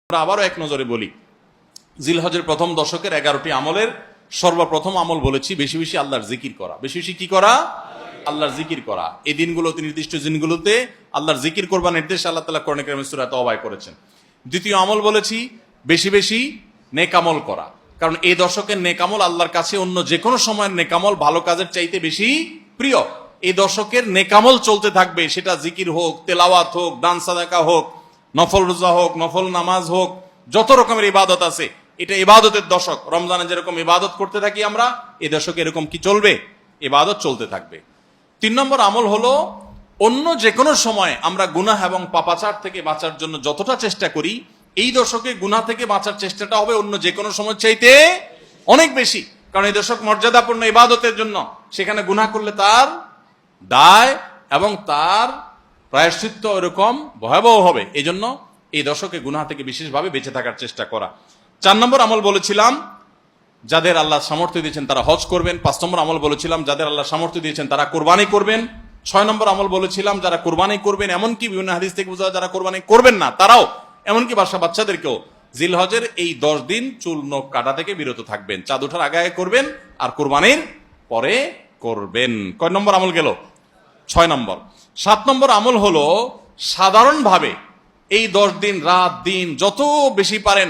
আমরা আবারও এক নজরে বলি, জিলহজের প্রথম দশকের 11টি আমলের সর্বপ্রথম আমল বলেছি বেশি বেশি আল্লাহর জিকির করা। বেশি বেশি কি করা? আল্লাহর জিকির করা। এই দিনগুলোতে, নির্দিষ্ট দিনগুলোতে আল্লাহর জিকির করবার নির্দেশ আল্লাহ তাআলা কোরআনে কারিমে সূরা তাওবায় করেছেন। দ্বিতীয় আমল বলেছি বেশি বেশি নেক আমল করা, কারণ এই দশকের নেক আমল আল্লাহর কাছে অন্য যে কোনো সময়ের নেক আমল ভালো কাজের চাইতে বেশি প্রিয়। এই দশকের নেক আমল চলতে থাকবে, সেটা জিকির হোক, তেলাওয়াত হোক, দান সাদাকা হোক, নফল রোজা হোক, নফল নামাজ হোক, যত রকমের ইবাদত আছে, এটা ইবাদতের দশক। রমজানে যেরকম ইবাদত করতে থাকি আমরা, এই দশকে এরকম কি চলবে? ইবাদত চলতে থাকবে। 3 নম্বর আমল হলো, অন্য যে কোনো সময় আমরা গুনাহ এবং পাপাচার থেকে বাঁচার জন্য যতটা চেষ্টা করি, এই দশকে গুনাহ থেকে বাঁচার চেষ্টাটা হবে অন্য যে কোনো সময় চাইতে অনেক বেশি। কারণ এই দশক মর্যাদাপূর্ণ ইবাদতের জন্য, সেখানে গুনাহ করলে তার দায় এবং তার প্রায়শ্চিত্ত এরকম ভয়াবহ হবে। এই জন্য এই দশকে গুনাহ থেকে বিশেষভাবে বেঁচে থাকার চেষ্টা করা। 4 নম্বর আমল বলেছিলাম যাদের আল্লাহ সামর্থ্য দিয়েছেন তারা হজ করবেন। 5 নম্বর আমল বলেছিলাম যাদের আল্লাহ সামর্থ্য দিয়েছেন তারা কোরবানি করবেন। 6 নম্বর আমল বলেছিলাম যারা কোরবানি করবেন, এমনকি বিভিন্ন হাদিস থেকে বোঝা যারা কোরবানি করবেন না তারাও, এমনকি বাচ্চাদেরকেও জিলহজের এই 10 দিন চুল নখ কাটা থেকে বিরত থাকবেন। চাঁদ ওঠার আগে আগে করবেন আর কোরবানির পরে করবেন। কয় নম্বর আমল গেল? 6 নম্বর। 7 নম্বর আমল হলো, সাধারণভাবে এই 10 দিন রাত দিন যত বেশি পারেন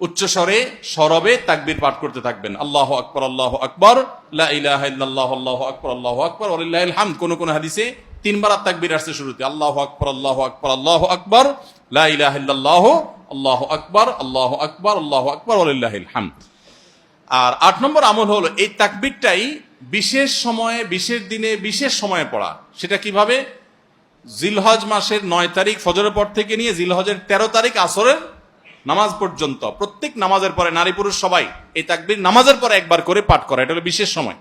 উচ্চস্বরে সরবে তাকবীর পাঠ করতে থাকবেন। আল্লাহু আকবার, আল্লাহু আকবার, লা ইলাহা ইল্লাল্লাহ, আল্লাহু আকবার, আল্লাহু আকবার, ওয়ালিল্লাহিল হামদ। কোন হাদিসে 3 বার তাকবীর আসছে শুরুতে, আল্লাহু আকবার, আল্লাহু আকবার, আল্লাহু আকবার, লা ইলাহা ইল্লাল্লাহ, আল্লাহু আকবার, আল্লাহু আকবার, আল্লাহু আকবার, ওয়ালিল্লাহিল হামদ। আর 8 নম্বর আমল হলো, এই তাকবীরটাই বিশেষ সময়ে, বিশেষ দিনে, বিশেষ সময়ে পড়া। সেটা কিভাবে? জিলহজ মাসের 9 তারিখ ফজরের পর থেকে নিয়ে জিলহজের 13 তারিখ আসরের নামাজ পর্যন্ত প্রত্যেক নামাজের পরে নারী পুরুষ সবাই এই তাকবীর নামাজের পরে একবার করে পাঠ করা। এটা হলো বিশেষ সময়,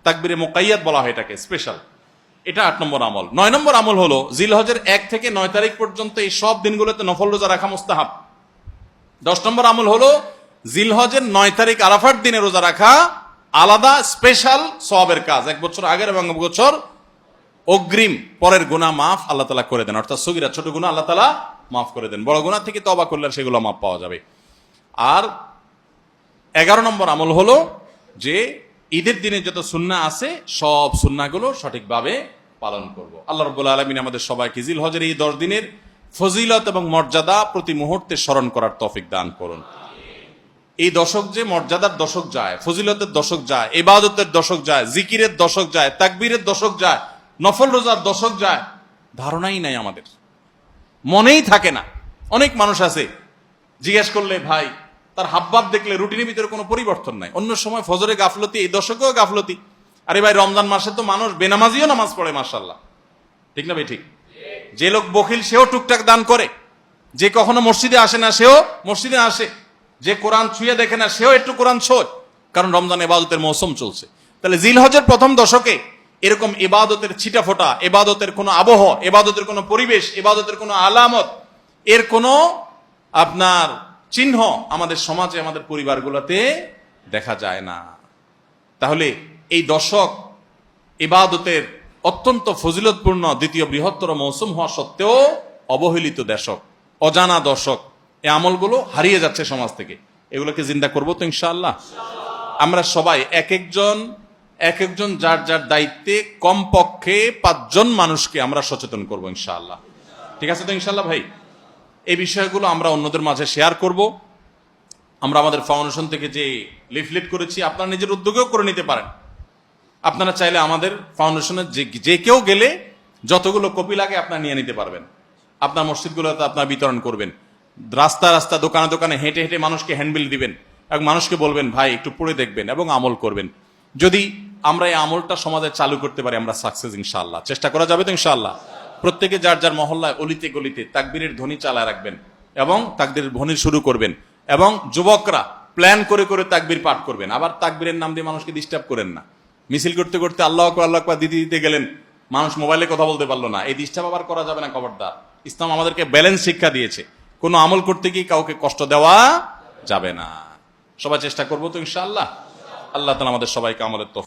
তাকবীরে মুকাইয়াদ বলা হয় এটাকে, স্পেশাল। এটা 8 নম্বর আমল। 9 নম্বর আমল হলো, জিলহজের 1 থেকে 9 তারিখ পর্যন্ত এই সব দিনগুলোতে নফল রোজা রাখা মুস্তাহাব। 10 নম্বর আমল হলো, জিলহজের 9 তারিখ আরাফার দিনে রোজা রাখা আলাদা স্পেশাল সওয়াবের কাজ। 1 বছর আগের এবং 1 বছর অগ্রিম পরের গুনাহ মাফ আল্লাহ তাআলা করে দেন। অর্থাৎ সগীরা ছোট গুনাহ আল্লাহ তাআলা মাফ করে দেন, বড় গুনাহ থেকে তওবা করলে সেগুলো মাফ পাওয়া যাবে। আর 11 নম্বর আমল হলো যে ঈদের দিনে যত সুন্নাহ আছে সব সুন্নাহগুলো সঠিকভাবে পালন করব। আল্লাহ রাব্বুল আলামিন আমাদের সবাইকে জিলহজের এই 10 দিনের ফজিলত এবং মর্যাদা প্রতি মুহূর্তে স্মরণ করার তৌফিক দান করুন। এই দশক যে মর্যাদার দশক যায়, ফজিলতের দশক যায়, ইবাদতের দশক যায়, জিকিরের দশক যায়, তাকবীরের দশক যায়, নফল রোজার দশক যায়, ধারণাই নাই আমাদের, মনেই থাকে না। অনেক মানুষ আছে জিজ্ঞেস করলে ভাই তার হাবভাব দেখলে রুটিনের ভিতরে কোনো পরিবর্তন নাই। অন্য সময় ফজরে গাফলতি, এই দশকেও গাফলতি। আরে ভাই, রমজান মাসে তো মানুষ বেনামাজিও নামাজ পড়ে, মাশাআল্লাহ, ঠিক না ভাই? ঠিক। যে লোক বখিল সেও টুকটাক দান করে, যে কখনো মসজিদে আসে না সেও মসজিদে আসে, যে কোরআন ছুঁয়ে দেখে না সেও একটু কোরআন ছোঁয়, কারণ রমজান ইবাদতের মৌসুম চলছে। তাহলে জিলহজের প্রথম দশকে এরকম ইবাদতের ছিটাফোঁটা, ইবাদতের কোনো আবহ, ইবাদতের কোনো পরিবেশ, ইবাদতের কোনো আলামত, এর কোনো আপনার চিহ্ন আমাদের সমাজে, আমাদের পরিবারগুলোতে দেখা যায় না। তাহলে এই দশক ইবাদতের অত্যন্ত ফজিলতপূর্ণ দ্বিতীয় বৃহত্তর মৌসুম হওয়া সত্ত্বেও অবহেলিত দশক, অজানা দশক। এই আমলগুলো হারিয়ে যাচ্ছে সমাজ থেকে। এগুলোকে জিন্দা করবো তো ইনশাআল্লাহ। আমরা সবাই এক একজন যার যার দায়িত্বে কমপক্ষে 5 জন মানুষকে আমরা সচেতন করবো ইনশাআল্লাহ। ঠিক আছে তো ইনশাআল্লাহ ভাই? এই বিষয়গুলো আমরা অন্যদের মাঝে শেয়ার করব। আমরা আমাদের ফাউন্ডেশন থেকে যে লিফলেট করেছি, আপনারা নিজের উদ্যোগেও করে নিতে পারেন। আপনারা চাইলে আমাদের ফাউন্ডেশনের যে কেউ গেলে যতগুলো কপি লাগে আপনারা নিয়ে নিতে পারবেন। আপনার মসজিদগুলোতে আপনারা বিতরণ করবেন। রাস্তা দোকানে দোকানে হেঁটে হেঁটে মানুষকে হ্যান্ডবিল দিবেন এবং মানুষকে বলবেন ভাই একটু পড়ে দেখবেন এবং আমল করবেন। যদি আমরা এই আমলটা সমাজে চালু করতে পারি, আমরা সাকসেস ইনশাআল্লাহ। চেষ্টা করা যাবে তো ইনশাআল্লাহ? প্রত্যেকে যার যার মহল্লায় অলিতে গলিতে তাকবীরের ধ্বনি চালায় রাখবেন এবং তাকবীরের ধ্বনি শুরু করবেন, এবং যুবকরা প্ল্যান করে করে তাকবীর পাঠ করবেন। আবার তাকবীরের নাম দিয়ে মানুষকে ডিস্টার্ব করেন না। মিছিল করতে করতে আল্লাহু আকবার, আল্লাহু আকবার দিতে গেলেন, মানুষ মোবাইলে কথা বলতে পারলো না, এই ডিস্টার্ব আবার করা যাবে না, খবরদার। ইসলাম আমাদেরকে ব্যালেন্স শিক্ষা দিয়েছে, কোনো আমল করতে গিয়ে কাউকে কষ্ট দেওয়া যাবে না। সবাই চেষ্টা করবো তো ইনশাআল্লাহ। আল্লাহ তাআলা আমাদের সবাইকে আমলের তৌফিক